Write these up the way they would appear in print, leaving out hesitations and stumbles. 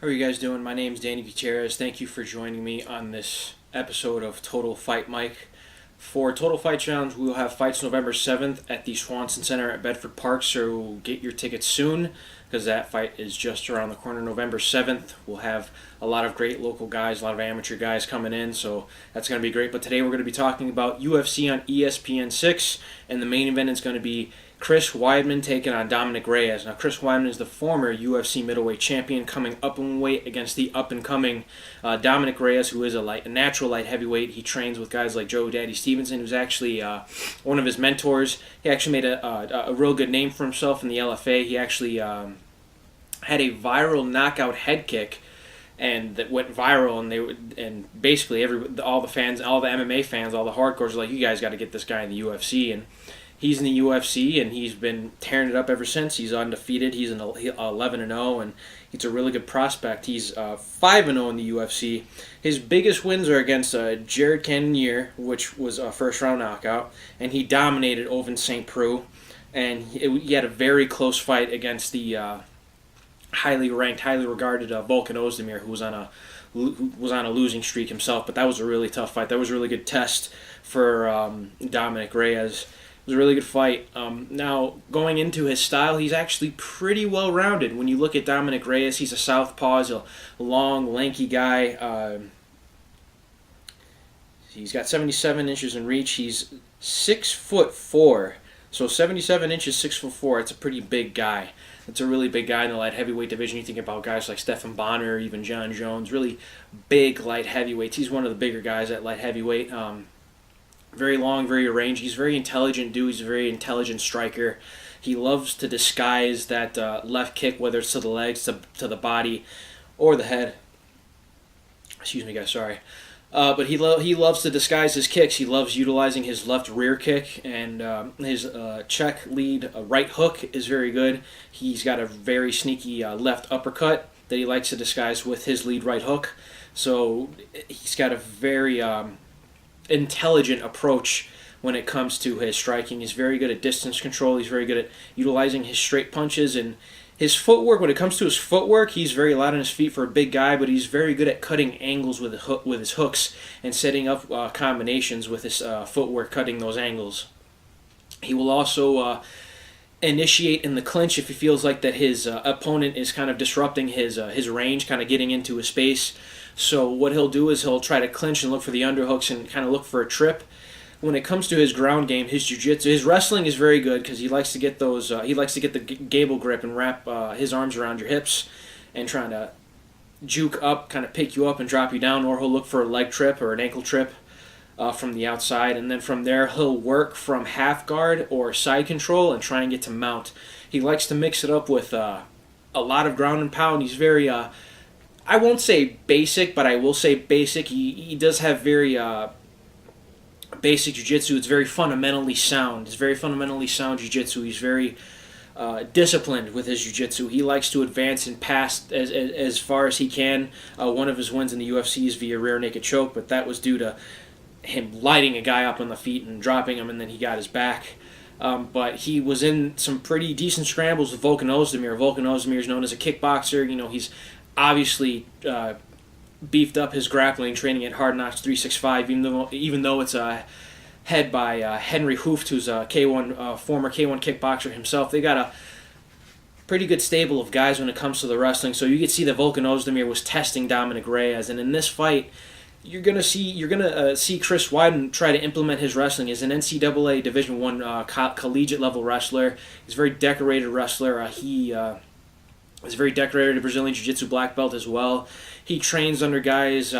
How are you guys doing? My name's Danny Gutierrez. Thank you for joining me on this episode of Total Fight Mike. For Total Fight Challenge, we will have fights November 7th at the Swanson Center at Bedford Park, so get your tickets soon because that fight is just around the corner. November 7th, we'll have a lot of great local guys, a lot of amateur guys coming in, so that's going to be great. But today we're going to be talking about UFC on ESPN 6, and the main event is going to be Chris Weidman taking on Dominic Reyes. Now, Chris Weidman is the former UFC middleweight champion coming up in weight against the up-and-coming Dominic Reyes, who is a natural light heavyweight. He trains with guys like Joe Daddy Stevenson, who's actually one of his mentors. He actually made a real good name for himself in the LFA. He actually had a viral knockout head kick, and that went viral, and basically all the fans, all the MMA fans, all the hardcores are like, you guys got to get this guy in the UFC, and he's in the UFC, and he's been tearing it up ever since. He's undefeated. He's 11-0, and he's a really good prospect. He's 5-0 in the UFC. His biggest wins are against Jared Cannonier, which was a first-round knockout, and he dominated Ovince St. Preux, and he had a very close fight against the highly ranked, highly regarded Volkan Ozdemir, who was on a losing streak himself. But that was a really tough fight. That was a really good test for Dominic Reyes. It was a really good fight. Now, going into his style, he's actually pretty well-rounded. When you look at Dominic Reyes, he's a southpaw. He's a long, lanky guy. He's got 77 inches in reach. He's 6'4". So 77 inches, 6'4". It's a pretty big guy. It's a really big guy in the light heavyweight division. You think about guys like Stephan Bonner, even John Jones, really big light heavyweights. He's one of the bigger guys at light heavyweight. Very long, very rangy. He's a very intelligent dude. He's a very intelligent striker. He loves to disguise that left kick, whether it's to the legs, to the body, or the head. Excuse me, guys. Sorry. But he loves to disguise his kicks. He loves utilizing his left rear kick, and his check lead right hook is very good. He's got a very sneaky left uppercut that he likes to disguise with his lead right hook. So he's got a very intelligent approach when it comes to his striking. He's very good at distance control. He's very good at utilizing his straight punches, and his footwork. When it comes to his footwork, he's very light on his feet for a big guy, but he's very good at cutting angles with his hooks and setting up combinations with his footwork, cutting those angles. He will also initiate in the clinch if he feels like that his opponent is kind of disrupting his range, kind of getting into his space. So what he'll do is he'll try to clinch and look for the underhooks and kind of look for a trip. When it comes to his ground game, his jiu-jitsu, his wrestling is very good because he likes to get those. He likes to get the gable grip and wrap his arms around your hips and trying to juke up, kind of pick you up and drop you down. Or he'll look for a leg trip or an ankle trip from the outside, and then from there he'll work from half guard or side control and try and get to mount. He likes to mix it up with a lot of ground and pound. He's very I won't say basic, but I will say basic. He does have very basic jiu-jitsu. It's very fundamentally sound. It's very fundamentally sound jiu-jitsu. He's very disciplined with his jiu-jitsu. He likes to advance and pass as far as he can. One of his wins in the UFC is via rear naked choke, but that was due to him lighting a guy up on the feet and dropping him, and then he got his back. But he was in some pretty decent scrambles with Volkan Ozdemir. Volkan Ozdemir is known as a kickboxer. You know, he's obviously beefed up his grappling training at Hard Knocks 365, even though it's head by Henry Hooft, who's a former K1 kickboxer himself. They got a pretty good stable of guys when it comes to the wrestling. So you could see that Volkan Ozdemir was testing Dominic Reyes, and in this fight, you're gonna see Chris Weidman try to implement his wrestling as an NCAA Division I collegiate level wrestler. He's a very decorated wrestler. He's a very decorated Brazilian Jiu-Jitsu black belt as well. He trains under guys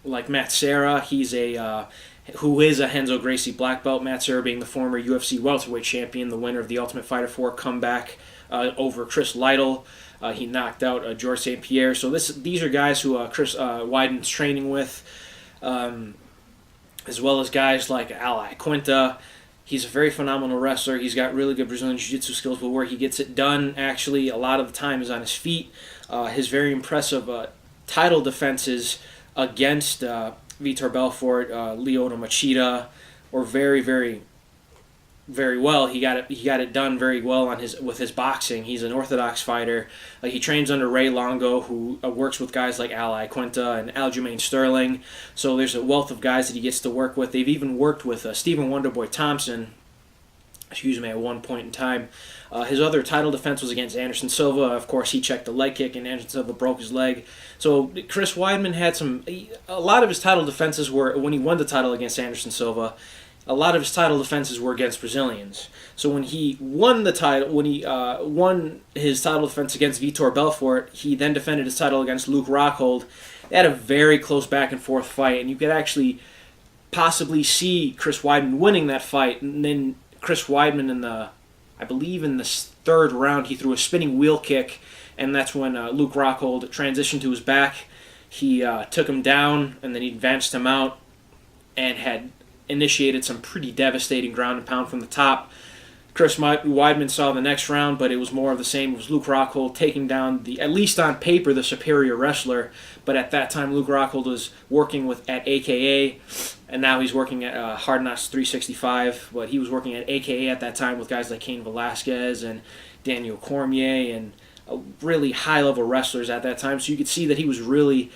like Matt Serra. He's who is a Renzo Gracie black belt. Matt Serra being the former UFC welterweight champion, the winner of the Ultimate Fighter 4 comeback over Chris Lytle. He knocked out George St. Pierre. So these are guys who Chris Weidman's training with, as well as guys like Ali Quinta. He's a very phenomenal wrestler. He's got really good Brazilian Jiu-Jitsu skills, but where he gets it done, actually, a lot of the time is on his feet. His very impressive title defenses against Vitor Belfort, Lyoto Machida, or very, very very well. He got it done very well with his boxing. He's an orthodox fighter. He trains under Ray Longo, who works with guys like Al Iaquinta and Aljamain Sterling. So there's a wealth of guys that he gets to work with. They've even worked with Stephen Wonderboy Thompson, at one point in time. His other title defense was against Anderson Silva. Of course, he checked the leg kick, and Anderson Silva broke his leg. So Chris Weidman had a lot of his title defenses were, when he won the title against Anderson Silva, a lot of his title defenses were against Brazilians. So when he won won his title defense against Vitor Belfort, he then defended his title against Luke Rockhold. They had a very close back and forth fight, and you could actually possibly see Chris Weidman winning that fight. And then Chris Weidman I believe in the third round, he threw a spinning wheel kick, and that's when Luke Rockhold transitioned to his back. He took him down, and then he advanced him out, and had initiated some pretty devastating ground and pound from the top. Chris Weidman saw the next round, but it was more of the same. It was Luke Rockhold taking down at least on paper, the superior wrestler. But at that time, Luke Rockhold was working at AKA, and now he's working at Hard Knocks 365. But he was working at AKA at that time with guys like Cain Velasquez and Daniel Cormier and really high-level wrestlers at that time. So you could see that he was really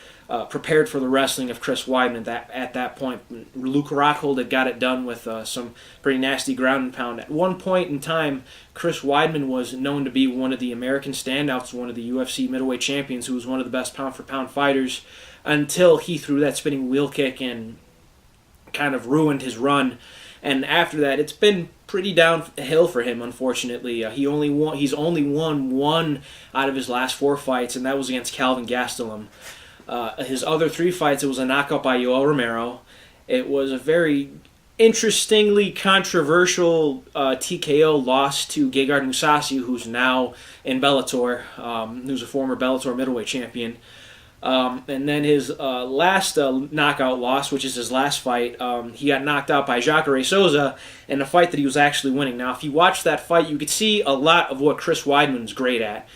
prepared for the wrestling of Chris Weidman at that point. Luke Rockhold had got it done with some pretty nasty ground and pound. At one point in time, Chris Weidman was known to be one of the American standouts, one of the UFC middleweight champions, who was one of the best pound-for-pound fighters, until he threw that spinning wheel kick and kind of ruined his run. And after that, it's been pretty downhill for him, unfortunately. He's only won one out of his last 4 fights, and that was against Calvin Gastelum. His other 3 fights, it was a knockout by Yoel Romero. It was a very interestingly controversial TKO loss to Gegard Mousasi, who's now in Bellator, who's a former Bellator middleweight champion. And then his last knockout loss, which is his last fight, he got knocked out by Jacare Souza in a fight that he was actually winning. Now, if you watch that fight, you could see a lot of what Chris Weidman's great at.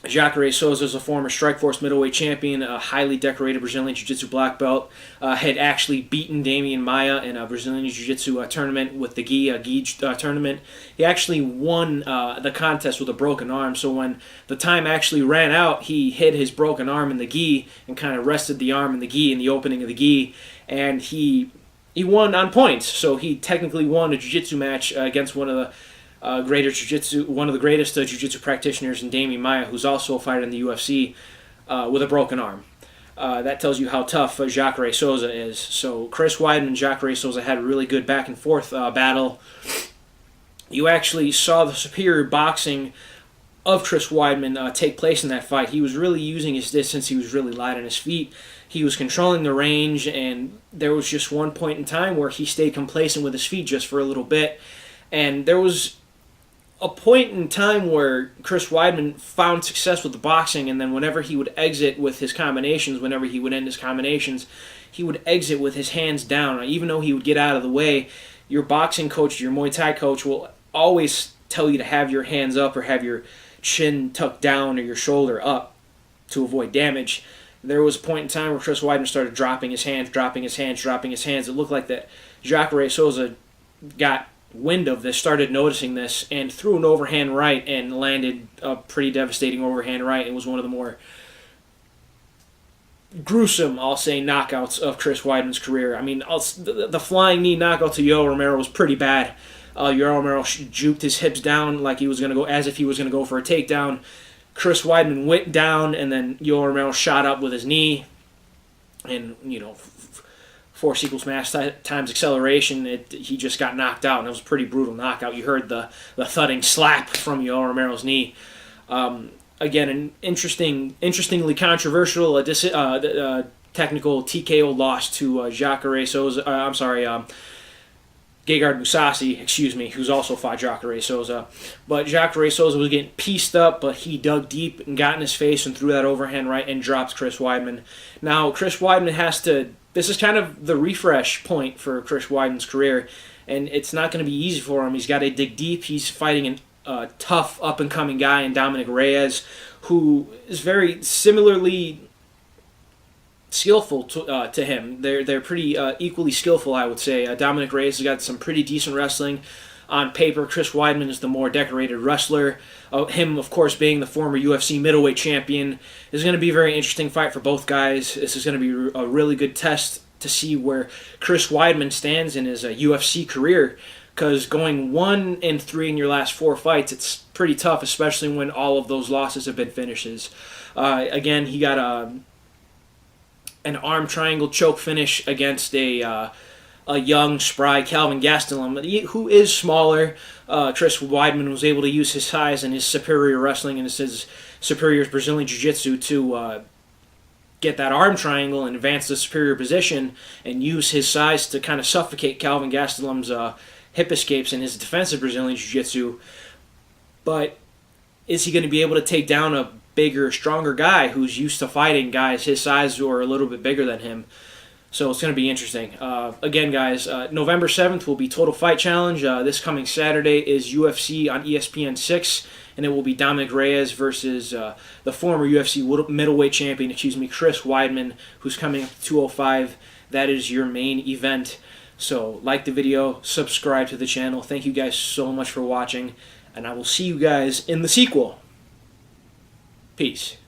Jacare Souza is a former Strikeforce middleweight champion, a highly decorated Brazilian Jiu-Jitsu black belt, had actually beaten Damian Maia in a Brazilian Jiu-Jitsu tournament with the gi tournament. He actually won the contest with a broken arm, so when the time actually ran out, he hid his broken arm in the gi and kind of rested the arm in the gi in the opening of the gi, and he won on points. So he technically won a Jiu-Jitsu match against one of the greatest jiu-jitsu practitioners in Damian Maia, who's also a fighter in the UFC, with a broken arm. That tells you how tough Jacare Souza is. So Chris Weidman and Jacare Souza had a really good back and forth battle. You actually saw the superior boxing of Chris Weidman take place in that fight. He was really using his distance. He was really light on his feet. He was controlling the range, and there was just one point in time where he stayed complacent with his feet just for a little bit. And there was a point in time where Chris Weidman found success with the boxing, and then whenever he would exit with his combinations, whenever he would end his combinations, he would exit with his hands down. Even though he would get out of the way, your boxing coach, your Muay Thai coach, will always tell you to have your hands up or have your chin tucked down or your shoulder up to avoid damage. There was a point in time where Chris Weidman started dropping his hands. It looked like that Jacare Souza got wind of this, started noticing this, and threw an overhand right and landed a pretty devastating overhand right. It was one of the more gruesome, I'll say, knockouts of Chris Weidman's career. I mean, the flying knee knockout to Yoel Romero was pretty bad. Yoel Romero juked his hips down like he was going to go, as if he was going to go for a takedown. Chris Weidman went down, and then Yoel Romero shot up with his knee, and, force equals mass times acceleration, he just got knocked out, and it was a pretty brutal knockout. You heard the thudding slap from Yoel Romero's knee. Again, an interestingly controversial technical TKO loss to Jacare Souza. Gegard Mousasi, who's also fought Jacare Souza. But Jacare Souza was getting pieced up, but he dug deep and got in his face and threw that overhand right and dropped Chris Weidman. Now, Chris Weidman this is kind of the refresh point for Chris Weidman's career, and it's not going to be easy for him. He's got to dig deep. He's fighting a tough, up-and-coming guy in Dominic Reyes, who is very similarly skillful to him. They're pretty equally skillful, I would say. Dominic Reyes has got some pretty decent wrestling. On paper, Chris Weidman is the more decorated wrestler. Him, of course, being the former UFC middleweight champion, is going to be a very interesting fight for both guys. This is going to be a really good test to see where Chris Weidman stands in his UFC career. Because going 1-3 in your last 4 fights, it's pretty tough, especially when all of those losses have been finishes. Again, he got an arm triangle choke finish against a young, spry Calvin Gastelum, who is smaller. Chris Weidman was able to use his size and his superior wrestling and his superior Brazilian Jiu-Jitsu to get that arm triangle and advance the superior position and use his size to kind of suffocate Calvin Gastelum's hip escapes in his defensive Brazilian Jiu-Jitsu. But is he going to be able to take down a bigger, stronger guy who's used to fighting guys his size who are a little bit bigger than him? So it's going to be interesting. Again, guys, November 7th will be Total Fight Challenge. This coming Saturday is UFC on ESPN 6, and it will be Dominic Reyes versus the former UFC middleweight champion, Chris Weidman, who's coming up to 205. That is your main event. So like the video, subscribe to the channel. Thank you guys so much for watching, and I will see you guys in the sequel. Peace.